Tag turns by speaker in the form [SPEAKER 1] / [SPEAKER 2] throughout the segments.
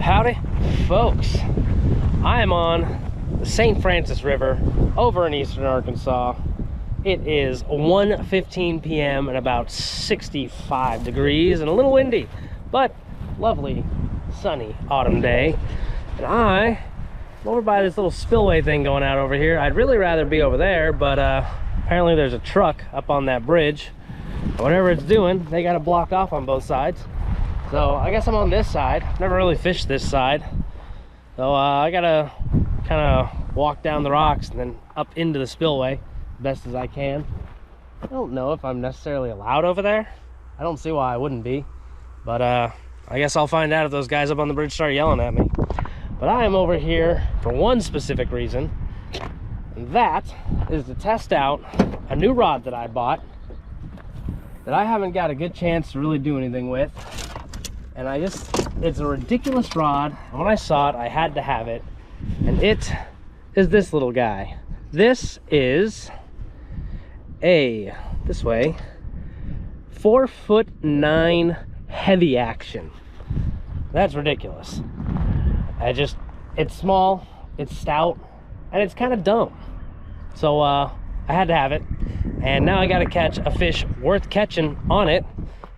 [SPEAKER 1] Howdy, folks. I am on the St. Francis River over in eastern Arkansas. It is 1:15 p.m. and about 65 degrees and a little windy, but lovely sunny autumn day. And I'm over by this little spillway thing going out over here. I'd really rather be over there, but apparently there's a truck up on that bridge. Whatever it's doing, they got it blocked off on both sides. So I guess I'm on this side. Never really fished this side. So I gotta kind of walk down the rocks and then up into the spillway best as I can. I don't know if I'm necessarily allowed over there. I don't see why I wouldn't be. But I guess I'll find out if those guys up on the bridge start yelling at me. But I am over here for one specific reason. And that is to test out a new rod that I bought that I haven't got a good chance to really do anything with. And it's a ridiculous rod. And when I saw it, I had to have it. And it is this little guy. This is this way, 4'9" heavy action. That's ridiculous. It's small, it's stout, and it's kind of dumb. So I had to have it. And now I got to catch a fish worth catching on it.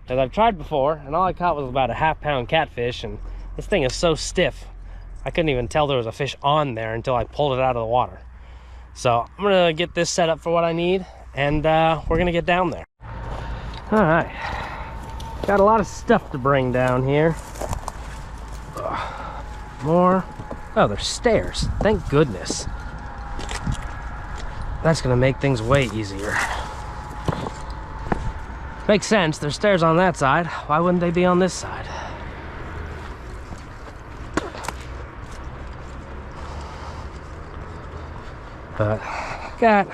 [SPEAKER 1] Because I've tried before, and all I caught was about a half-pound catfish, and this thing is so stiff, I couldn't even tell there was a fish on there until I pulled it out of the water. So I'm gonna get this set up for what I need, and we're gonna get down there. All right, got a lot of stuff to bring down here. More. Oh, there's stairs. Thank goodness. That's gonna make things way easier. Makes sense, there's stairs on that side. Why wouldn't they be on this side? But got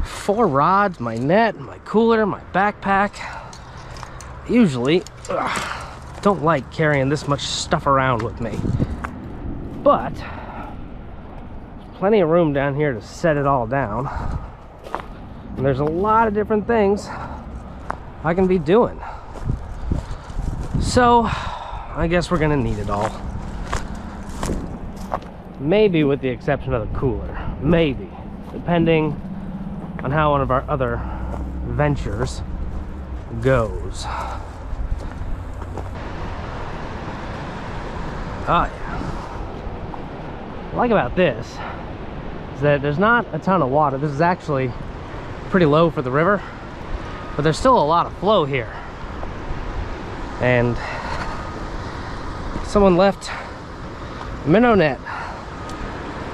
[SPEAKER 1] 4 rods, my net, my cooler, my backpack. Usually, don't like carrying this much stuff around with me. But there's plenty of room down here to set it all down. And there's a lot of different things I can be doing. So I guess we're gonna need it all. Maybe with the exception of the cooler. Maybe. Depending on how one of our other ventures goes. Oh yeah. What I like about this is that there's not a ton of water. This is actually pretty low for the river, but there's still a lot of flow here. And someone left a minnow net.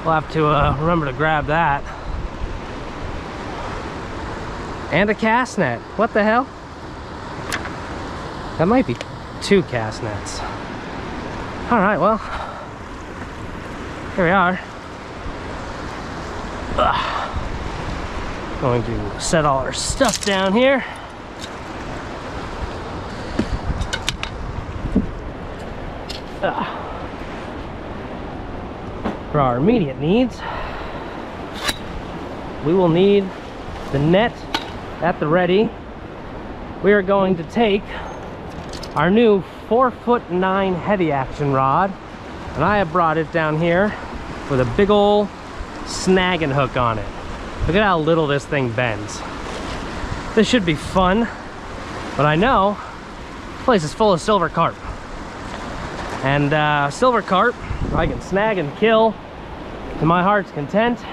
[SPEAKER 1] We'll have to remember to grab that. And a cast net. What the hell? That might be 2 cast nets. All right, well, here we are. Going to set all our stuff down here. For our immediate needs, we will need the net at the ready. We are going to take our new 4'9" heavy action rod, and I have brought it down here with a big old snagging hook on it. Look at how little this thing bends. This should be fun, but I know this place is full of silver carp. And silver carp, I can snag and kill to my heart's content.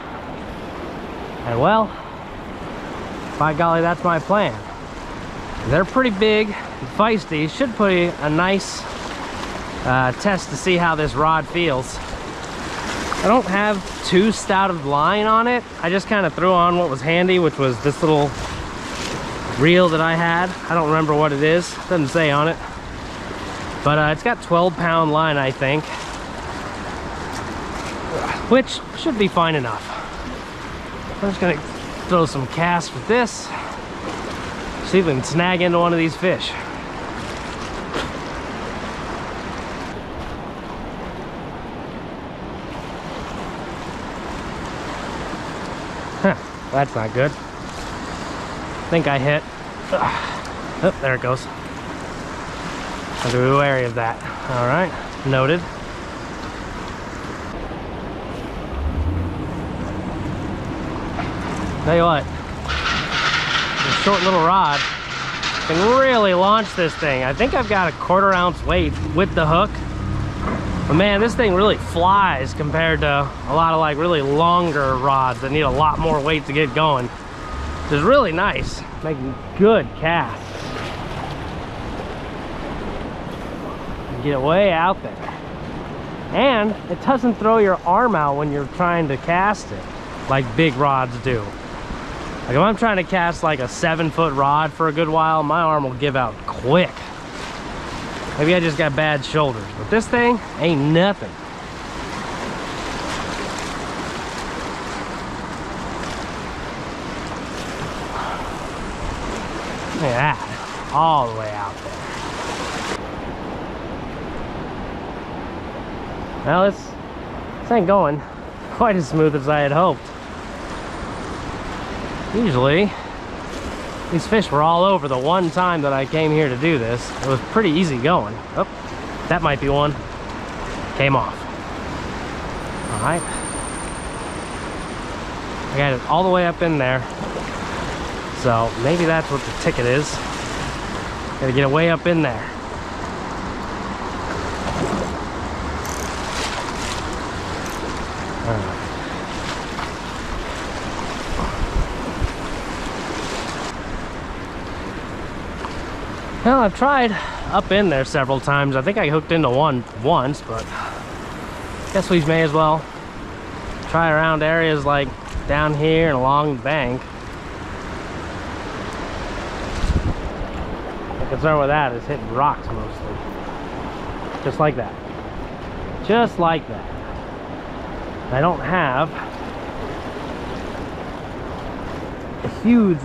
[SPEAKER 1] And well, by golly, that's my plan. They're pretty big and feisty. Should put a nice test to see how this rod feels. I don't have too stout of line on it. I just kind of threw on what was handy, which was this little reel that I had. I don't remember what it is. It doesn't say on it. But it's got 12-pound line, I think. Which should be fine enough. I'm just gonna throw some casts with this. See if we can snag into one of these fish. Huh, that's not good. I think I hit. Oh, there it goes. I'll be wary of that. All right, noted. Tell you what, a short little rod can really launch this thing. I think I've got a 1/4 ounce weight with the hook. But man, this thing really flies compared to a lot of like really longer rods that need a lot more weight to get going. It's really nice, making good casts. Get way out there. And it doesn't throw your arm out when you're trying to cast it like big rods do. Like if I'm trying to cast like a 7-foot rod for a good while, my arm will give out quick. Maybe I just got bad shoulders, but this thing ain't nothing. Look at that, all the way out there. Well, this ain't going quite as smooth as I had hoped. Usually, these fish were all over the one time that I came here to do this. It was pretty easy going. Oh, that might be one. Came off. All right. I got it all the way up in there. So maybe that's what the ticket is. Gotta get it way up in there. All right. Well, I've tried up in there several times. I think I hooked into one once, but guess we may as well try around areas like down here and along the bank. The concern with that is hitting rocks mostly. Just like that. Just like that. I don't have a huge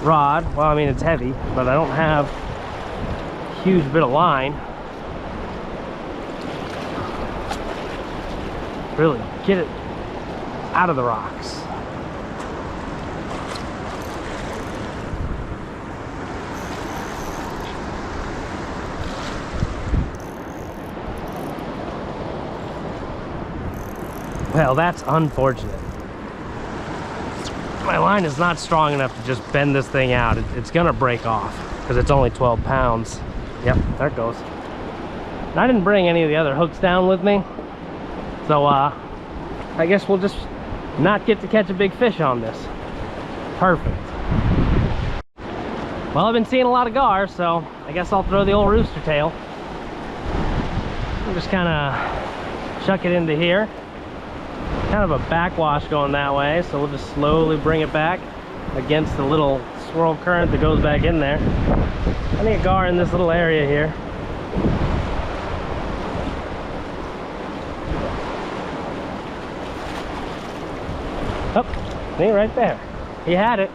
[SPEAKER 1] rod. Well, I mean, it's heavy, but I don't have a huge bit of line. Really get it out of the rocks. Well, that's unfortunate. My line is not strong enough to just bend this thing out. It's gonna break off because it's only 12 pounds. Yep, there it goes. And I didn't bring any of the other hooks down with me, so I guess we'll just not get to catch a big fish on this. Perfect. Well, I've been seeing a lot of gar, so I guess I'll throw the old rooster tail. I'll just kind of chuck it into here. Kind of a backwash going that way, so we'll just slowly bring it back against the little swirl current that goes back in there. Plenty of gar in this little area here. Oh, see, right there. He had it.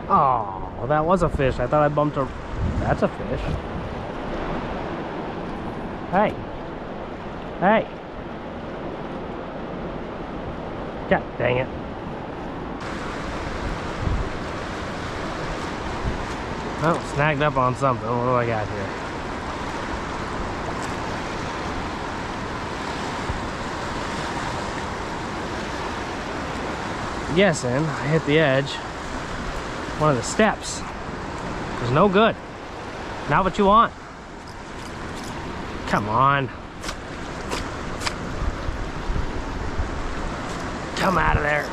[SPEAKER 1] Oh, well, that was a fish. I thought I bumped a... That's a fish. Hey. Hey. God dang it. Oh, snagged up on something. What do I got here? Guessing I hit the edge. One of the steps. It was no good. Not what you want. Come on. Come out of there.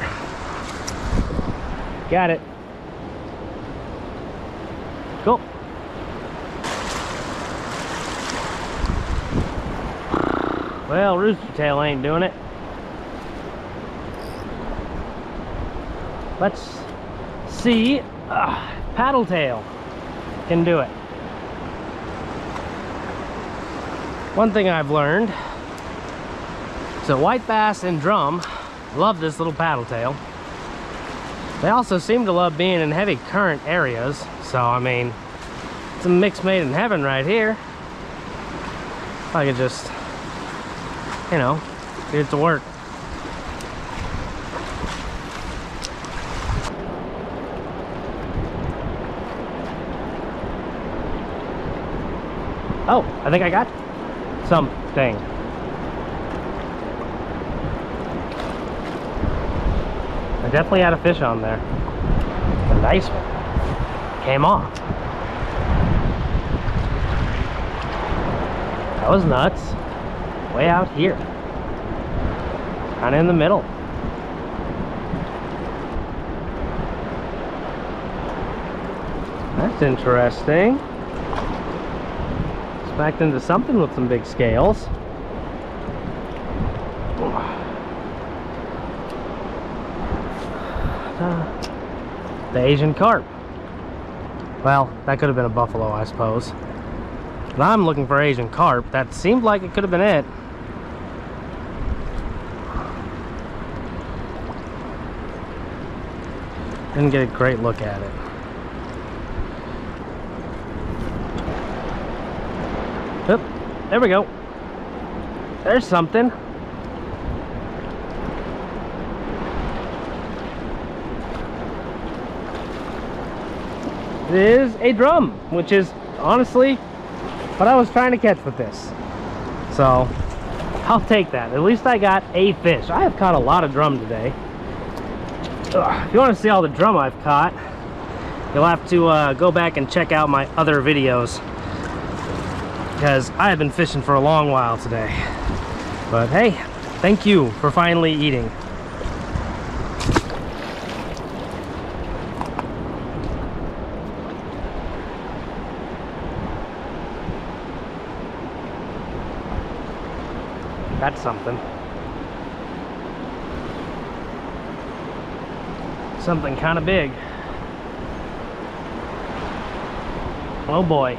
[SPEAKER 1] Got it. Cool. Well, rooster tail ain't doing it. Let's see. Paddle tail can do it. One thing I've learned is that white bass and drum Love this little paddle tail. They also seem to love being in heavy current areas. So, I mean, it's a mix made in heaven right here. If I could just, you know, get it to work. Oh, I think I got something. I definitely had a fish on there. A nice one. Came off. That was nuts. Way out here. Kind of in the middle. That's interesting. Backed into something with some big scales. The Asian carp. Well, that could have been a buffalo, I suppose. But I'm looking for Asian carp. That seemed like it could have been it. Didn't get a great look at it. Oop, there we go. There's something. It is a drum, which is honestly what I was trying to catch with this. So I'll take that. At least I got a fish. I have caught a lot of drum today. If you want to see all the drum I've caught, you'll have to go back and check out my other videos, because I have been fishing for a long while today. But hey, thank you for finally eating. That's something. Something kind of big. Oh boy.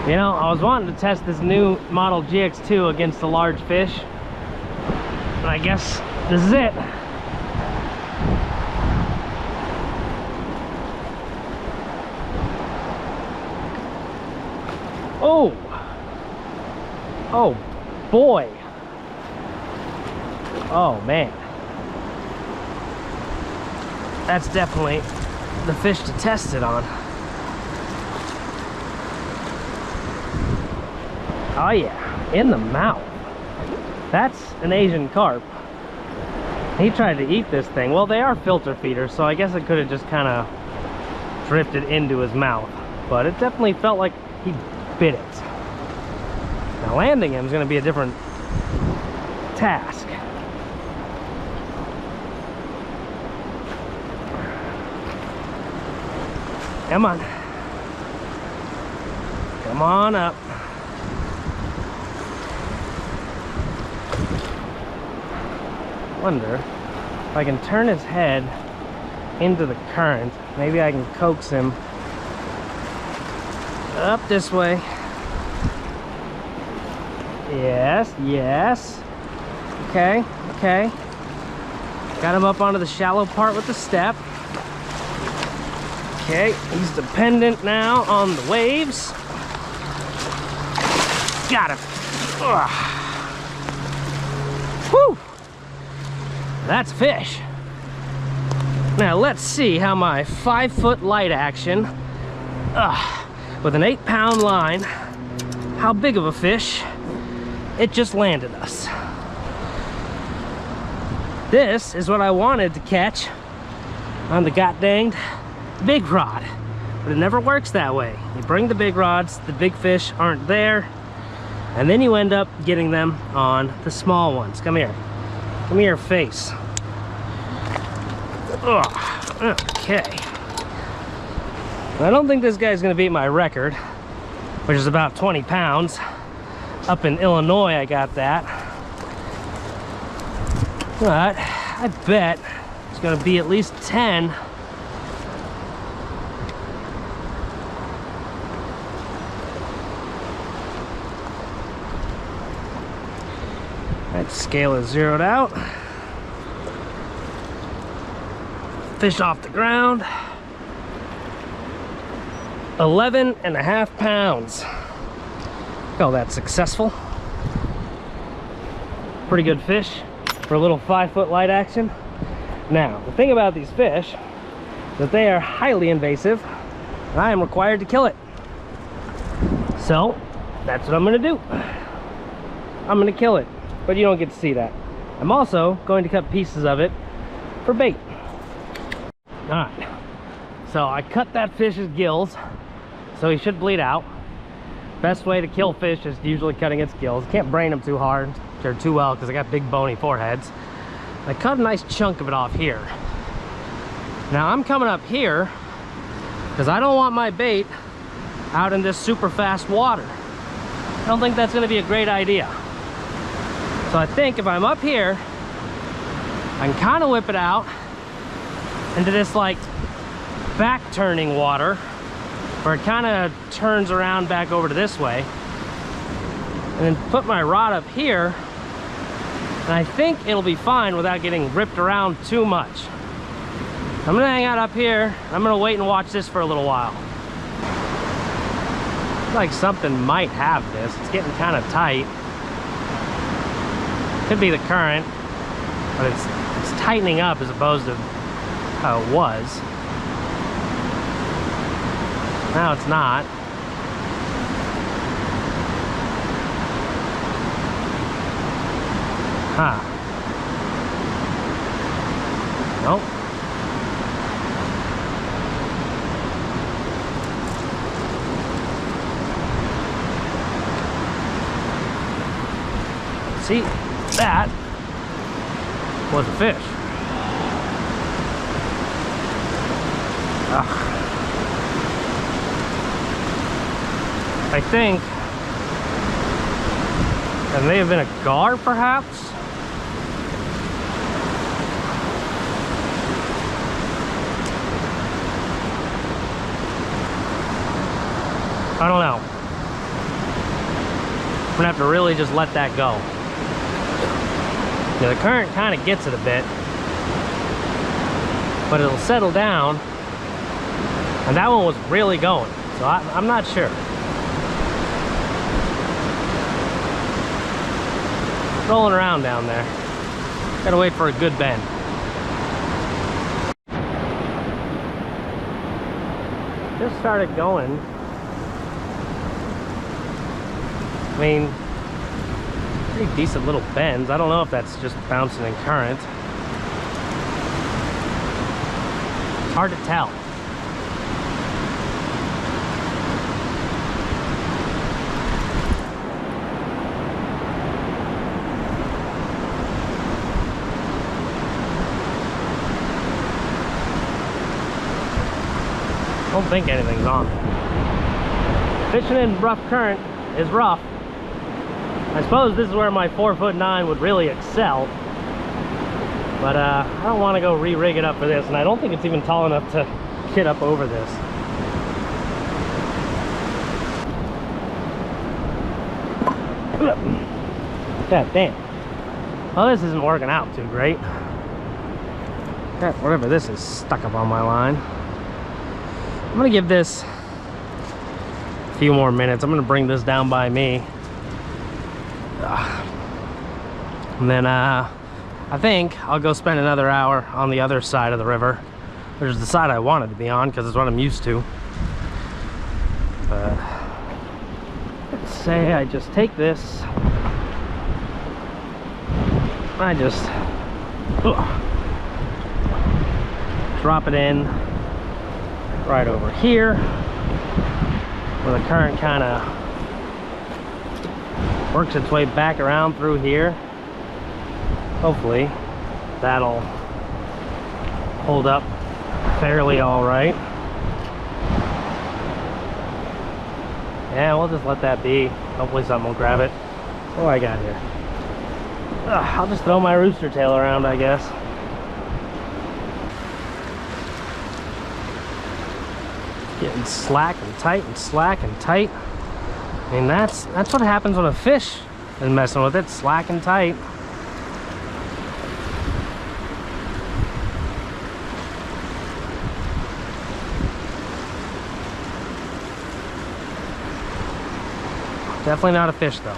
[SPEAKER 1] You know, I was wanting to test this new model GX2 against a large fish, and I guess this is it. Oh! Oh boy! Oh man. That's definitely the fish to test it on. Oh yeah, in the mouth. That's an Asian carp. He tried to eat this thing. Well, they are filter feeders, so I guess it could have just kind of drifted into his mouth. But it definitely felt like he bit it. Now landing him is going to be a different task. Come on. Come on up. Wonder if I can turn his head into the current. Maybe I can coax him up this way. Yes, yes. Okay, okay. Got him up onto the shallow part with the step. Okay, he's dependent now on the waves. Got him. Ugh. Whew! That's fish. Now let's see how my 5-foot light action with an 8-pound line, how big of a fish it just landed us. This is what I wanted to catch on the god-danged big rod, but it never works that way. You bring the big rods, the big fish aren't there, and then you end up getting them on the small ones. Come here. Give me your face. Ugh. Okay. I don't think this guy's gonna beat my record, which is about 20 pounds. Up in Illinois, I got that. But I bet it's gonna be at least 10. That scale is zeroed out. fish off the ground. 11.5 pounds. Call that successful. Pretty good fish for a little 5-foot light action. Now, the thing about these fish is that they are highly invasive, and I am required to kill it. So, that's what I'm gonna do. I'm gonna kill it, but you don't get to see that. I'm also going to cut pieces of it for bait. All right, so I cut that fish's gills, so he should bleed out. Best way to kill fish is usually cutting its gills. Can't brain them too hard or too well because they got big bony foreheads. I cut a nice chunk of it off here. Now I'm coming up here because I don't want my bait out in this super fast water. I don't think that's going to be a great idea. So I think if I'm up here, I can kind of whip it out into this like back turning water where it kind of turns around back over to this way, and then put my rod up here, and I think it'll be fine without getting ripped around too much. I'm gonna hang out up here. I'm gonna wait and watch this for a little while. Looks like something might have this. It's getting kind of tight. Could be the current, but it's tightening up as opposed to how it was. Now it's not. Huh. Nope. See, that was a fish. Ugh. I think that may have been a gar, perhaps. I don't know. I'm gonna have to really just let that go. Yeah, the current kind of gets it a bit, but it'll settle down, and that one was really going, so I'm not sure. Rolling around down there. Gotta wait for a good bend. Just started going. I mean, pretty decent little bends. I don't know if that's just bouncing in current. It's hard to tell. I don't think anything's on. Fishing in rough current is rough. I suppose this is where my 4'9" would really excel. But I don't want to go re-rig it up for this, and I don't think it's even tall enough to get up over this. God damn. Well, this isn't working out too great. That, whatever this is stuck up on my line. I'm gonna give this a few more minutes. I'm gonna bring this down by me. And then I think I'll go spend another hour on the other side of the river, which is the side I wanted to be on because it's what I'm used to. But let's say I just take this, I just drop it in right over here where the current kind of works its way back around through here. Hopefully that'll hold up fairly all right. Yeah, we'll just let that be. Hopefully something will grab it. What do I got here? I'll just throw my rooster tail around, I guess. Getting slack and tight and slack and tight. I mean, that's what happens when a fish is messing with it, slack and tight. Definitely not a fish though.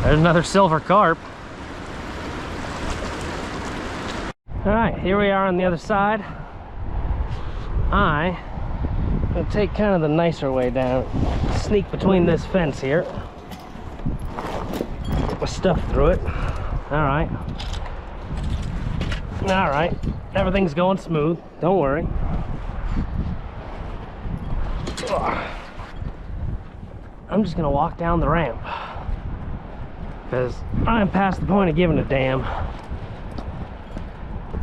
[SPEAKER 1] There's another silver carp. All right, here we are on the other side. I'm gonna take kind of the nicer way down, sneak between this fence here. Get my stuff through it. All right. All right, everything's going smooth. Don't worry. I'm just gonna walk down the ramp because I'm past the point of giving a damn.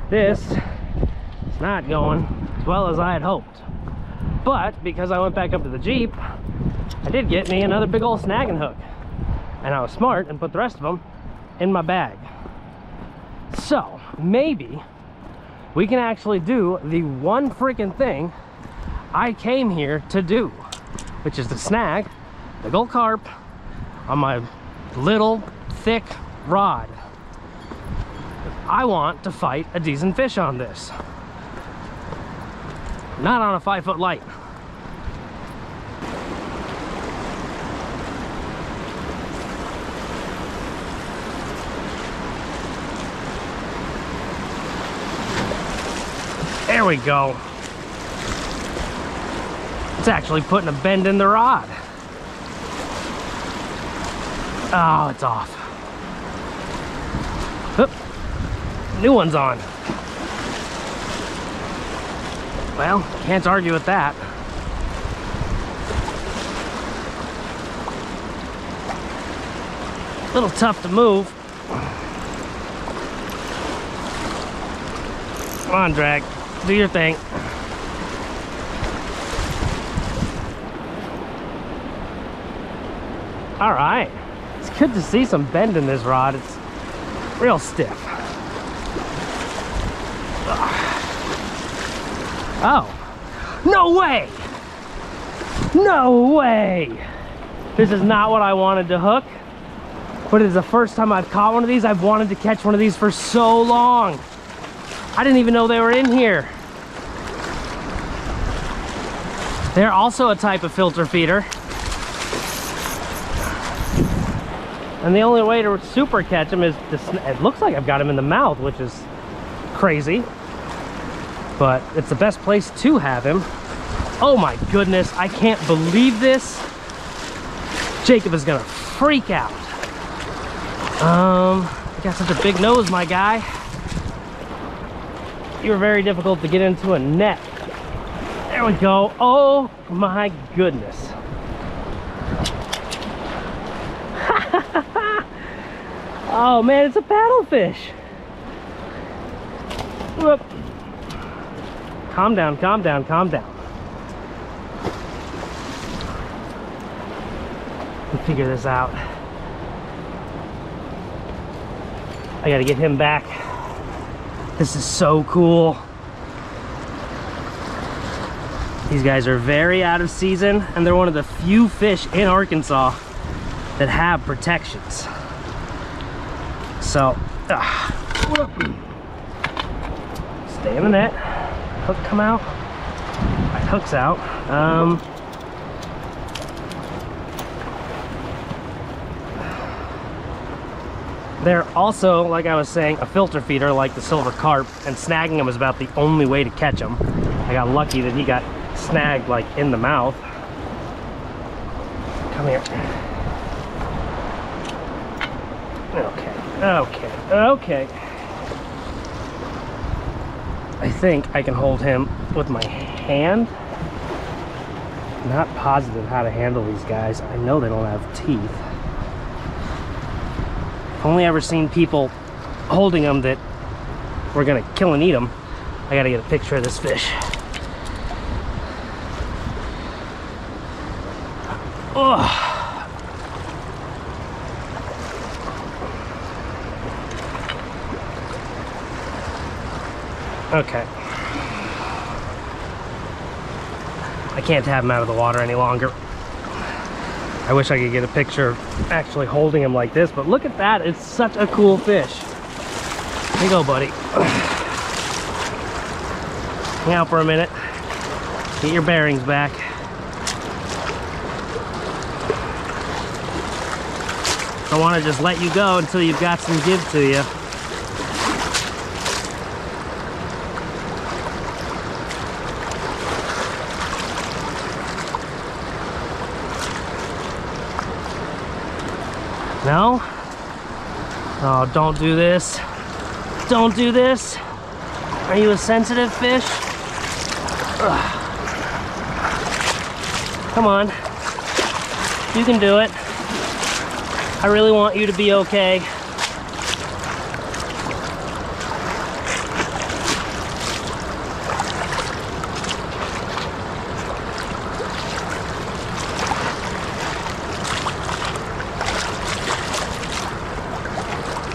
[SPEAKER 1] This is not going as well as I had hoped, but because I went back up to the Jeep, I did get me another big old snagging hook, and I was smart and put the rest of them in my bag. So maybe we can actually do the one freaking thing I came here to do, which is to snag the gold carp on my little thick rod. I want to fight a decent fish on this, not on a 5-foot light. There we go. It's actually putting a bend in the rod. Oh, it's off. Oop. New one's on. Well, can't argue with that. A little tough to move. Come on, drag. Do your thing. All right. It's good to see some bend in this rod. It's real stiff. Oh, no way! No way! This is not what I wanted to hook, but it is the first time I've caught one of these. I've wanted to catch one of these for so long. I didn't even know they were in here. They're also a type of filter feeder. And the only way to super catch them is to, it looks like I've got him in the mouth, which is crazy. But it's the best place to have him. Oh my goodness, I can't believe this. Jacob is gonna freak out. You got such a big nose, my guy. You were very difficult to get into a net. There we go. Oh my goodness. Oh man, it's a paddlefish. Whoop. Calm down, calm down, calm down. We'll figure this out. I gotta get him back. This is so cool. These guys are very out of season, and they're one of the few fish in Arkansas that have protections. So, stay in the net. Hook come out. My hook's out. They're also, like I was saying, a filter feeder like the silver carp, and snagging them is about the only way to catch them. I got lucky that he got snagged like in the mouth. Come here. Okay. I think I can hold him with my hand. Not positive how to handle these guys. I know they don't have teeth. I've only ever seen people holding them that were gonna kill and eat them. I gotta get a picture of this fish. Oh. Okay. I can't have him out of the water any longer. I wish I could get a picture of actually holding him like this, but look at that. It's such a cool fish. Here you go, buddy. Hang out for a minute. Get your bearings back. I want to just let you go until you've got some give to you. No? Oh, don't do this. Don't do this. Are you a sensitive fish? Ugh. Come on. You can do it. I really want you to be okay.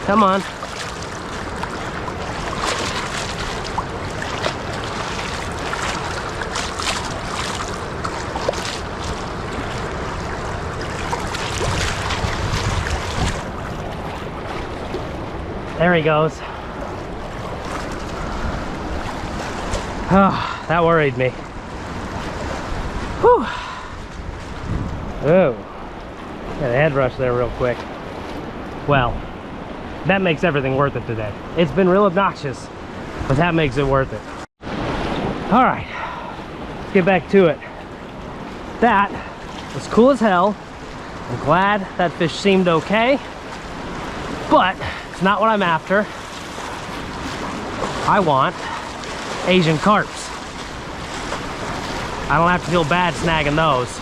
[SPEAKER 1] Come on. There he goes. Oh, that worried me. Whew. Oh, got a head rush there real quick. Well, that makes everything worth it today. It's been real obnoxious, but that makes it worth it. All right, let's get back to it. That was cool as hell. I'm glad that fish seemed okay, but it's not what I'm after. I want Asian carps. I don't have to feel bad snagging those.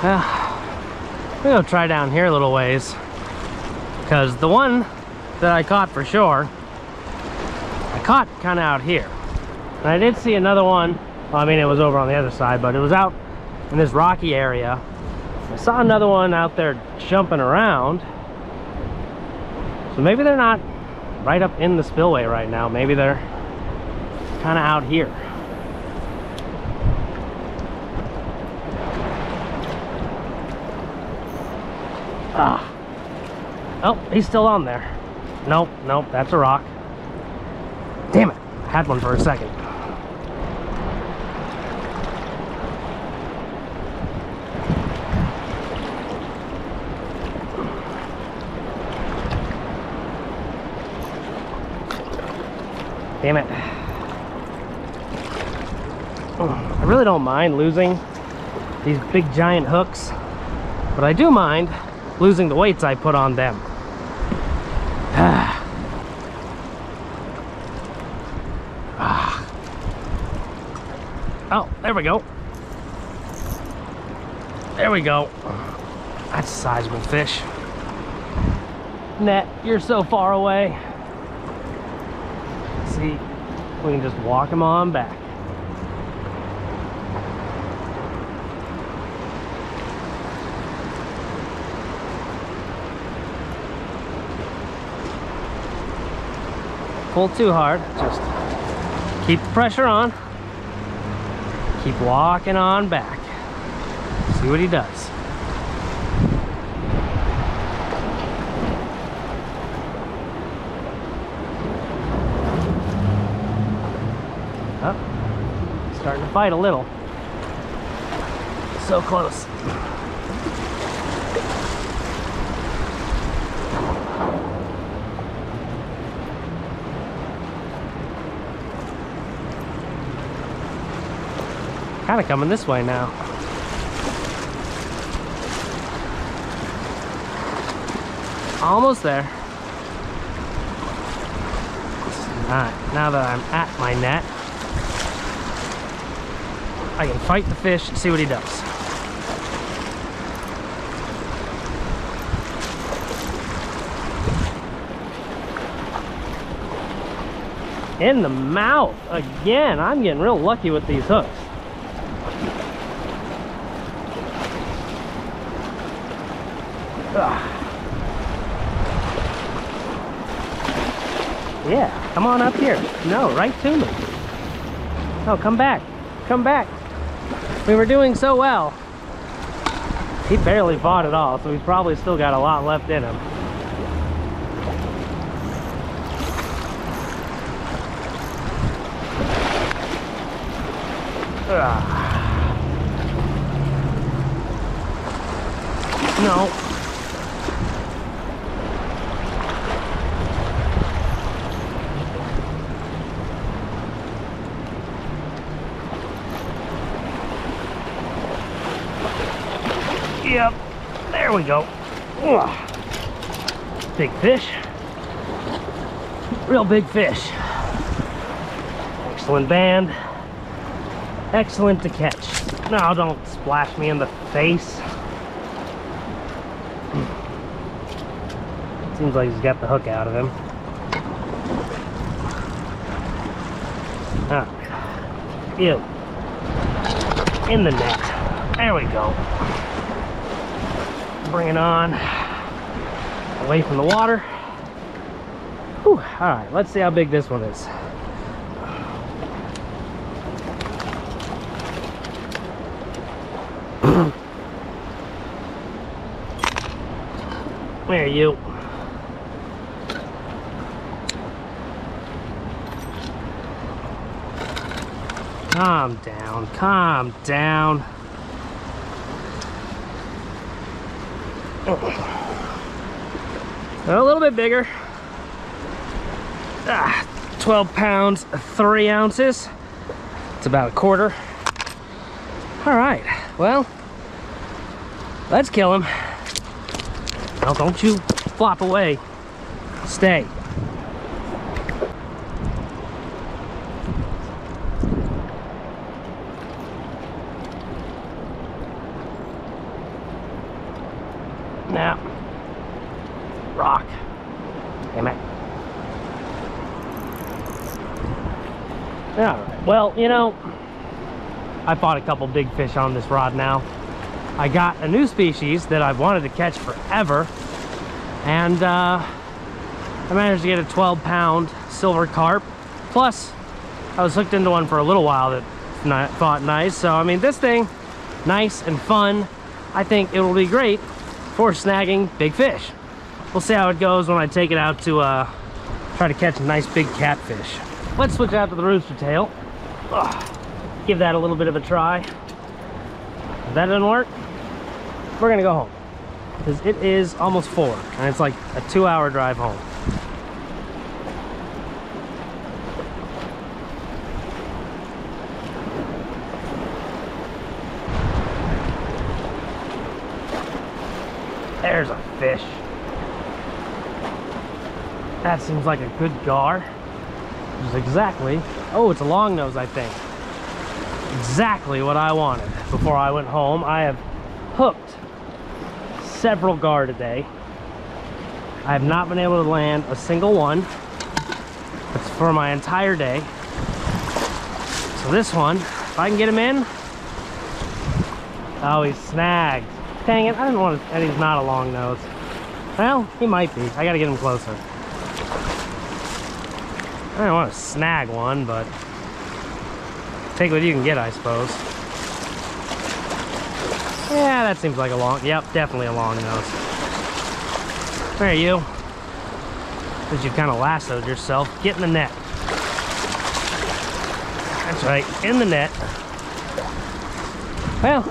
[SPEAKER 1] I'm gonna try down here a little ways, because the one that I caught for sure, I caught kind of out here. And I did see another one. Well, I mean, it was over on the other side, but it was out in this rocky area. I saw another one out there jumping around. So maybe they're not right up in the spillway right now. Maybe they're kind of out here. Ah. Oh, he's still on there. Nope, nope, that's a rock. Damn it, I had one for a second. Damn it. I really don't mind losing these big giant hooks, but I do mind losing the weights I put on them. Oh, there we go. There we go. That's a sizable fish. Net, you're so far away. See, we can just walk him on back. Pull too hard, just keep the pressure on. Keep walking on back. See what he does. Oh, starting to fight a little. So close. Kind of coming this way now. Almost there. Alright, now that I'm at my net, I can fight the fish and see what he does. In the mouth again. I'm getting real lucky with these hooks. Yeah, come on up here. No, right to me. Oh, come back. Come back. We were doing so well. He barely fought at all, so he's probably still got a lot left in him. No. Yep, there we go. Big fish. Real big fish. Excellent band. Excellent to catch. No, don't splash me in the face. Seems like he's got the hook out of him. Ew. In the net. There we go. Bring it on. Away from the water. Whew. All right, let's see how big this one is. There you. Calm down, calm down. A little bit bigger. 12 pounds, 3 ounces. It's about a quarter. All right, well, let's kill him. Now, don't you flop away. Stay. Now, rock. Damn it. All right. Well, you know, I fought a couple big fish on this rod now. I got a new species that I've wanted to catch forever, and I managed to get a 12-pound silver carp. Plus, I was hooked into one for a little while that I thought nice. So, I mean, this thing, nice and fun. I think it will be great for snagging big fish. We'll see how it goes when I take it out to try to catch a nice big catfish. Let's switch out to the rooster tail. Give that a little bit of a try. If that doesn't work, we're gonna go home, because it is almost 4 and it's like a 2-hour drive home. There's a fish. That seems like a good gar. Which is exactly, oh, it's a longnose, I think. Exactly what I wanted. Before I went home, I have hooked several gar today. I have not been able to land a single one. It's for my entire day. So this one, if I can get him in. Oh, he's snagged. Dang it, I didn't want to, and he's not a long nose. Well, he might be. I gotta get him closer. I don't want to snag one, but take what you can get, I suppose. Yeah, that seems like a long, yep, definitely a long nose. There you. Because you kind of lassoed yourself. Get in the net. That's right, in the net. Well,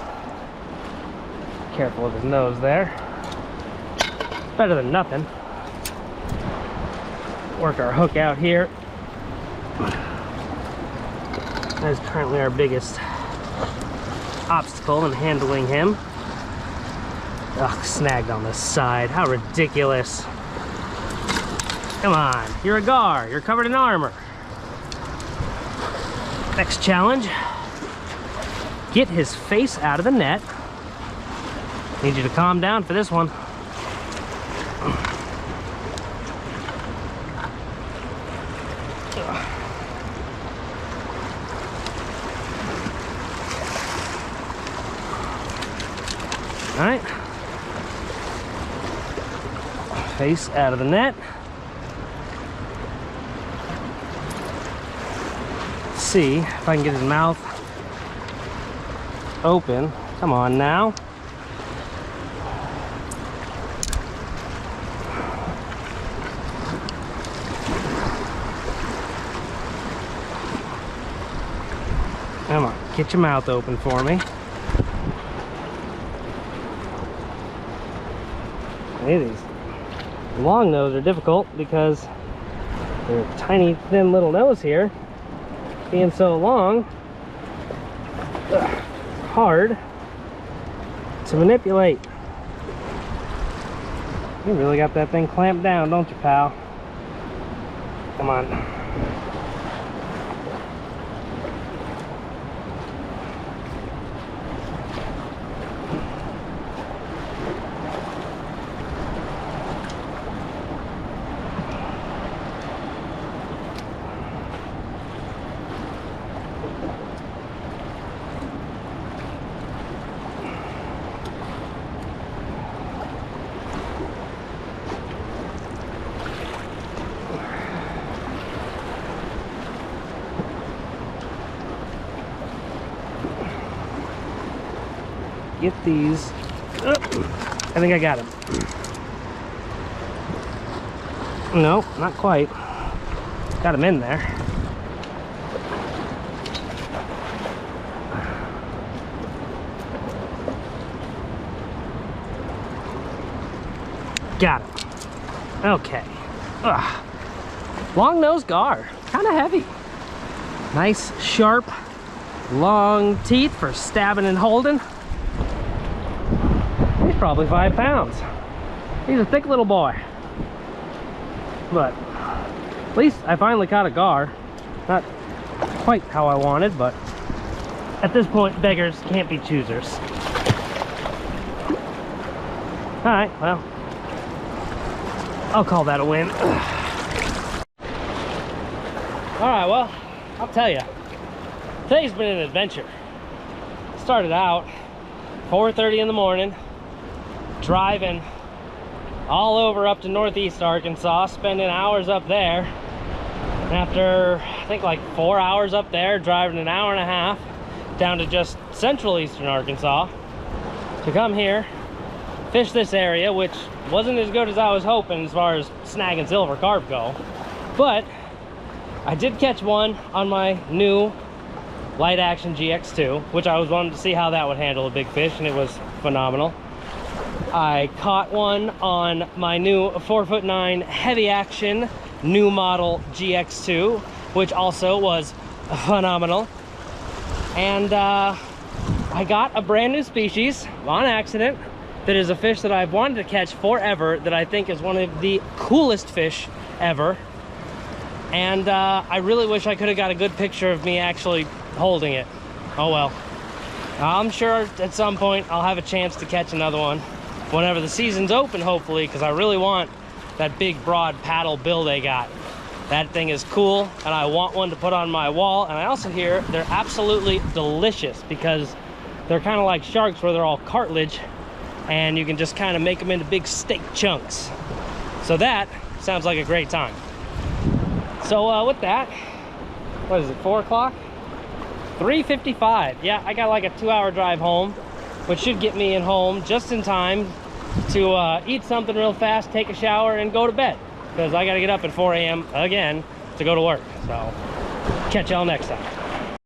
[SPEAKER 1] careful of his nose there. Better than nothing. Work our hook out here. That is currently our biggest obstacle in handling him. Ugh, snagged on the side. How ridiculous. Come on, you're a gar. You're covered in armor. Next challenge. Get his face out of the net. Need you to calm down for this one. All right. Face out of the net. Let's see if I can get his mouth open. Come on now. Come on, Get your mouth open for me. Hey, these longnose are difficult because their tiny, thin little nose here, being so long, hard to manipulate. You really got that thing clamped down, don't you, pal? Come on. Get these. I think I got him. No, not quite. Got him in there. Got him. Okay. Ugh. Long-nosed gar. Kind of heavy. Nice, sharp, long teeth for stabbing and holding. He's probably 5 pounds. He's a thick little boy. But at least I finally caught a gar. Not quite how I wanted, but at this point, beggars can't be choosers. All right, well, I'll call that a win. All right, well, I'll tell you, today's been an adventure. Started out 4:30 in the morning, driving all over up to northeast Arkansas, spending hours up there. And after, I think, like 4 hours up there, driving an hour and a half down to just central eastern Arkansas to come here, fish this area, which wasn't as good as I was hoping as far as snagging silver carp go. But I did catch one on my new light action GX2, which I was wanting to see how that would handle a big fish, and it was phenomenal. I caught one on my new 4'9" heavy action new model GX2, which also was phenomenal. And I got a brand new species on accident that is a fish that I've wanted to catch forever, that I think is one of the coolest fish ever. And I really wish I could have got a good picture of me actually holding it. Oh well. I'm sure at some point I'll have a chance to catch another one whenever the season's open, hopefully, because I really want that big broad paddle bill they got. That thing is cool, and I want one to put on my wall. And I also hear they're absolutely delicious because they're kind of like sharks, where they're all cartilage, and you can just kind of make them into big steak chunks. So that sounds like a great time. So with that, what is it, 4 o'clock? 3:55. Yeah, I got like a 2-hour drive home, which should get me in home just in time to eat something real fast, take a shower, and go to bed, because I got to get up at 4 a.m. again to go to work. So catch y'all next time.